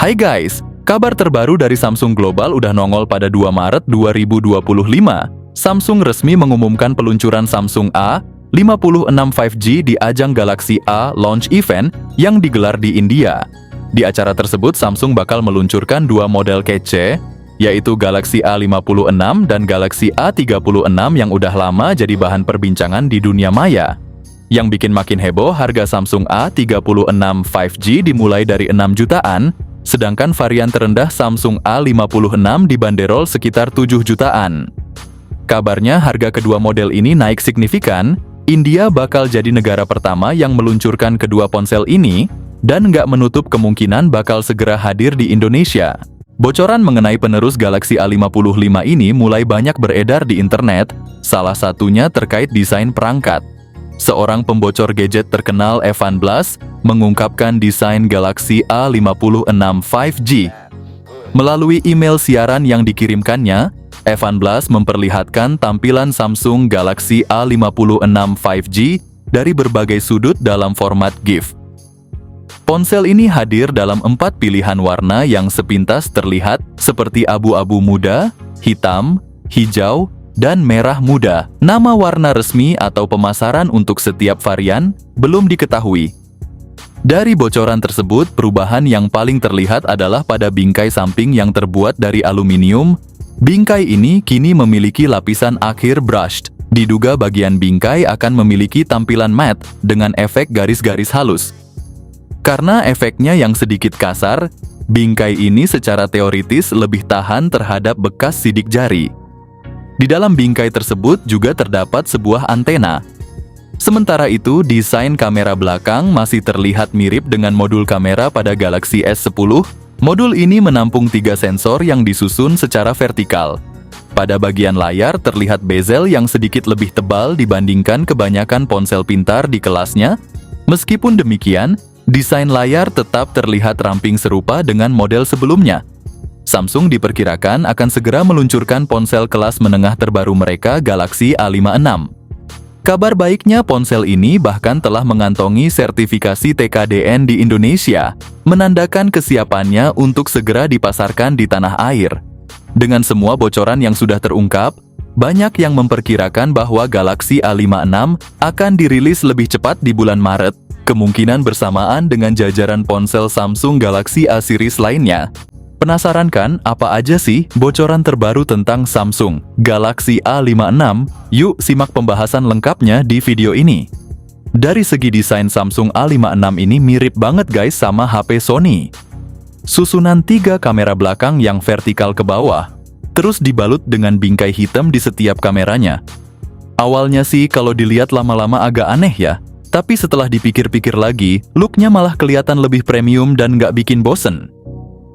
Hai guys, kabar terbaru dari Samsung Global udah nongol pada 2 Maret 2025. Samsung resmi mengumumkan peluncuran Samsung A56 5G di ajang Galaxy A Launch Event yang digelar di India. Di acara tersebut, Samsung bakal meluncurkan dua model kece, yaitu Galaxy A56 dan Galaxy A36 yang udah lama jadi bahan perbincangan di dunia maya. Yang bikin makin heboh, harga Samsung A36 5G dimulai dari 6 jutaan, sedangkan varian terendah Samsung A56 dibanderol sekitar 7 jutaan. Kabarnya harga kedua model ini naik signifikan. India bakal jadi negara pertama yang meluncurkan kedua ponsel ini, dan nggak menutup kemungkinan bakal segera hadir di Indonesia. Bocoran mengenai penerus Galaxy A55 ini mulai banyak beredar di internet, salah satunya terkait desain perangkat. Seorang pembocor gadget terkenal Evan Blass mengungkapkan desain Galaxy A56 5G. Melalui email siaran yang dikirimkannya, Evan Blass memperlihatkan tampilan Samsung Galaxy A56 5G dari berbagai sudut dalam format GIF. Ponsel ini hadir dalam 4 pilihan warna yang sepintas terlihat seperti abu-abu muda, hitam, hijau, dan merah muda. Nama warna resmi atau pemasaran untuk setiap varian belum diketahui. Dari bocoran tersebut, perubahan yang paling terlihat adalah pada bingkai samping yang terbuat dari aluminium. Bingkai ini kini memiliki lapisan akhir brushed. Diduga bagian bingkai akan memiliki tampilan matte dengan efek garis-garis halus. Karena efeknya yang sedikit kasar, bingkai ini secara teoritis lebih tahan terhadap bekas sidik jari. Di dalam bingkai tersebut juga terdapat sebuah antena. Sementara itu, desain kamera belakang masih terlihat mirip dengan modul kamera pada Galaxy S10. Modul ini menampung 3 sensor yang disusun secara vertikal. Pada bagian layar terlihat bezel yang sedikit lebih tebal dibandingkan kebanyakan ponsel pintar di kelasnya. Meskipun demikian, desain layar tetap terlihat ramping serupa dengan model sebelumnya. Samsung diperkirakan akan segera meluncurkan ponsel kelas menengah terbaru mereka, Galaxy A56. Kabar baiknya, ponsel ini bahkan telah mengantongi sertifikasi TKDN di Indonesia, menandakan kesiapannya untuk segera dipasarkan di tanah air. Dengan semua bocoran yang sudah terungkap, banyak yang memperkirakan bahwa Galaxy A56 akan dirilis lebih cepat di bulan Maret, kemungkinan bersamaan dengan jajaran ponsel Samsung Galaxy A series lainnya. Penasaran kan apa aja sih bocoran terbaru tentang Samsung Galaxy A56? Yuk simak pembahasan lengkapnya di video ini. Dari segi desain, Samsung A56 ini mirip banget guys sama HP Sony. Susunan 3 kamera belakang yang vertikal ke bawah, terus dibalut dengan bingkai hitam di setiap kameranya. Awalnya sih kalau dilihat lama-lama agak aneh ya, tapi setelah dipikir-pikir lagi, looknya malah kelihatan lebih premium dan nggak bikin bosen.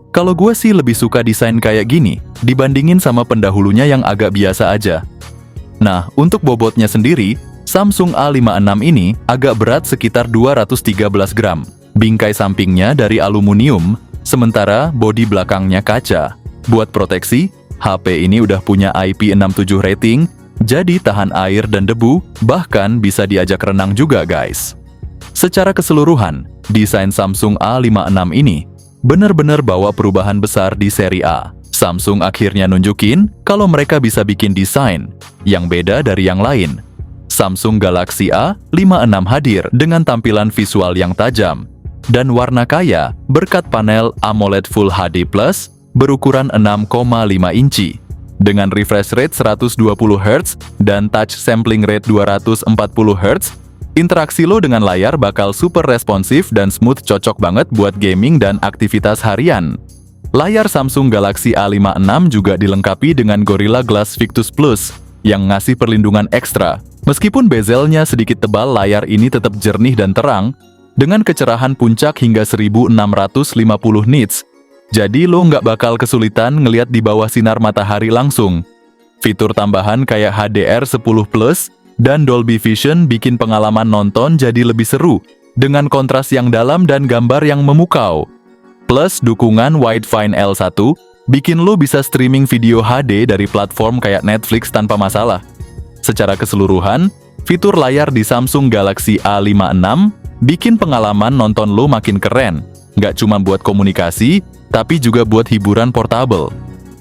Kalau gue sih lebih suka desain kayak gini, dibandingin sama pendahulunya yang agak biasa aja. Nah, untuk bobotnya sendiri, Samsung A56 ini agak berat sekitar 213 gram. Bingkai sampingnya dari aluminium, sementara bodi belakangnya kaca. Buat proteksi, HP ini udah punya IP67 rating, jadi tahan air dan debu, bahkan bisa diajak renang juga guys. Secara keseluruhan, desain Samsung A56 ini benar-benar bawa perubahan besar di seri A. Samsung akhirnya nunjukin kalau mereka bisa bikin desain yang beda dari yang lain. Samsung Galaxy A56 hadir dengan tampilan visual yang tajam dan warna kaya berkat panel AMOLED Full HD Plus berukuran 6,5 inci. Dengan refresh rate 120 Hz dan touch sampling rate 240 Hz, interaksi lo dengan layar bakal super responsif dan smooth, cocok banget buat gaming dan aktivitas harian. Layar Samsung Galaxy A56 juga dilengkapi dengan Gorilla Glass Victus Plus yang ngasih perlindungan ekstra. Meskipun bezelnya sedikit tebal, layar ini tetap jernih dan terang dengan kecerahan puncak hingga 1650 nits. Jadi lo nggak bakal kesulitan ngeliat di bawah sinar matahari langsung. Fitur tambahan kayak HDR10 Plus dan Dolby Vision bikin pengalaman nonton jadi lebih seru, dengan kontras yang dalam dan gambar yang memukau. Plus dukungan Widefine L1, bikin lo bisa streaming video HD dari platform kayak Netflix tanpa masalah. Secara keseluruhan, fitur layar di Samsung Galaxy A56 bikin pengalaman nonton lo makin keren. Nggak cuma buat komunikasi, tapi juga buat hiburan portable.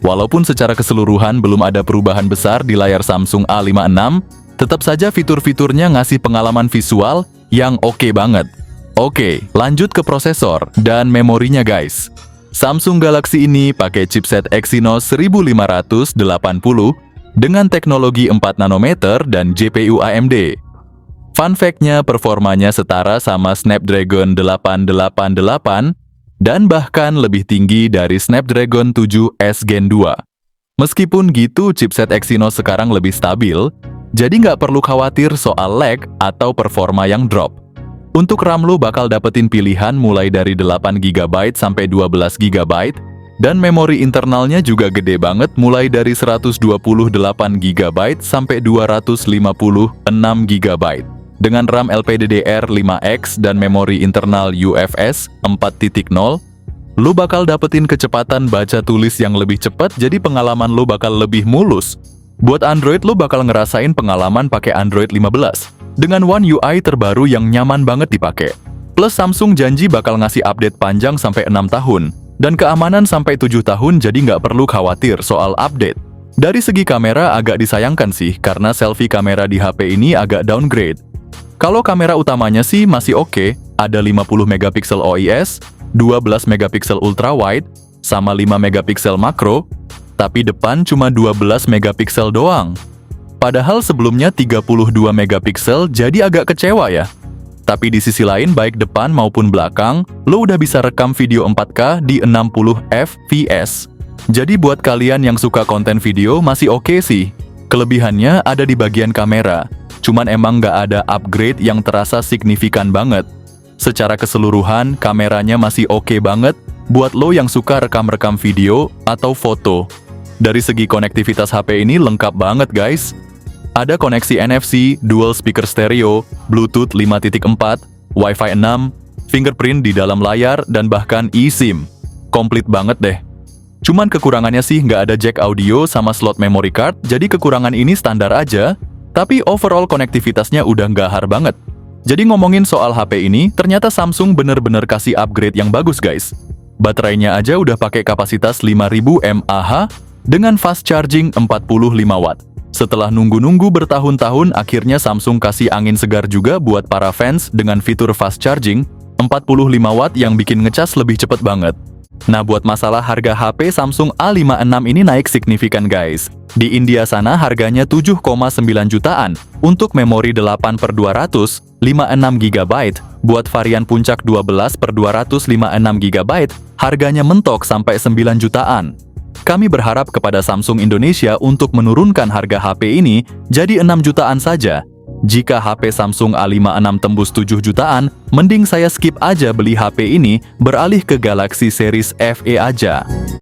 Walaupun secara keseluruhan belum ada perubahan besar di layar Samsung A56, tetap saja fitur-fiturnya ngasih pengalaman visual yang oke banget. Oke, lanjut ke prosesor dan memorinya guys. Samsung Galaxy ini pakai chipset Exynos 1580 dengan teknologi 4 nanometer dan GPU AMD. Fun fact-nya, performanya setara sama Snapdragon 888 dan bahkan lebih tinggi dari Snapdragon 7S Gen 2. Meskipun gitu, chipset Exynos sekarang lebih stabil, jadi nggak perlu khawatir soal lag atau performa yang drop. Untuk RAM lo bakal dapetin pilihan mulai dari 8GB sampai 12GB, dan memori internalnya juga gede banget mulai dari 128GB sampai 256GB. Dengan RAM LPDDR5X dan memori internal UFS 4.0, lo bakal dapetin kecepatan baca tulis yang lebih cepat, jadi pengalaman lo bakal lebih mulus. Buat Android, lo bakal ngerasain pengalaman pakai Android 15 dengan One UI terbaru yang nyaman banget dipakai. Plus Samsung janji bakal ngasih update panjang sampai 6 tahun, dan keamanan sampai 7 tahun, jadi nggak perlu khawatir soal update. Dari segi kamera agak disayangkan sih, karena selfie kamera di HP ini agak downgrade. Kalau kamera utamanya sih masih oke, ada 50MP OIS, 12MP ultrawide, sama 5MP makro, tapi depan cuma 12MP doang. Padahal sebelumnya 32MP, jadi agak kecewa ya. Tapi di sisi lain, baik depan maupun belakang, lo udah bisa rekam video 4K di 60 fps. Jadi buat kalian yang suka konten video masih oke sih. Kelebihannya ada di bagian kamera, cuman emang nggak ada upgrade yang terasa signifikan banget. Secara keseluruhan, kameranya masih oke banget buat lo yang suka rekam-rekam video atau foto. Dari segi konektivitas HP ini lengkap banget guys. Ada koneksi NFC, dual speaker stereo, Bluetooth 5.4, Wi-Fi 6, fingerprint di dalam layar, dan bahkan eSIM. Komplit banget deh. Cuman kekurangannya sih nggak ada jack audio sama slot memory card, jadi kekurangan ini standar aja, tapi overall konektivitasnya udah gahar banget. Jadi ngomongin soal HP ini, ternyata Samsung bener-bener kasih upgrade yang bagus guys. Baterainya aja udah pakai kapasitas 5000 mAh dengan fast charging 45 watt. Setelah nunggu-nunggu bertahun-tahun, akhirnya Samsung kasih angin segar juga buat para fans dengan fitur fast charging 45 watt yang bikin ngecas lebih cepet banget. Nah, buat masalah harga HP Samsung A56 ini naik signifikan guys. Di India sana harganya 7,9 jutaan untuk memori 8/200 56GB. Buat varian puncak 12/200 56GB, harganya mentok sampai 9 jutaan. Kami berharap kepada Samsung Indonesia untuk menurunkan harga HP ini jadi 6 jutaan saja. Jika HP Samsung A56 tembus 7 jutaan, mending saya skip aja beli HP ini, beralih ke Galaxy Series FE aja.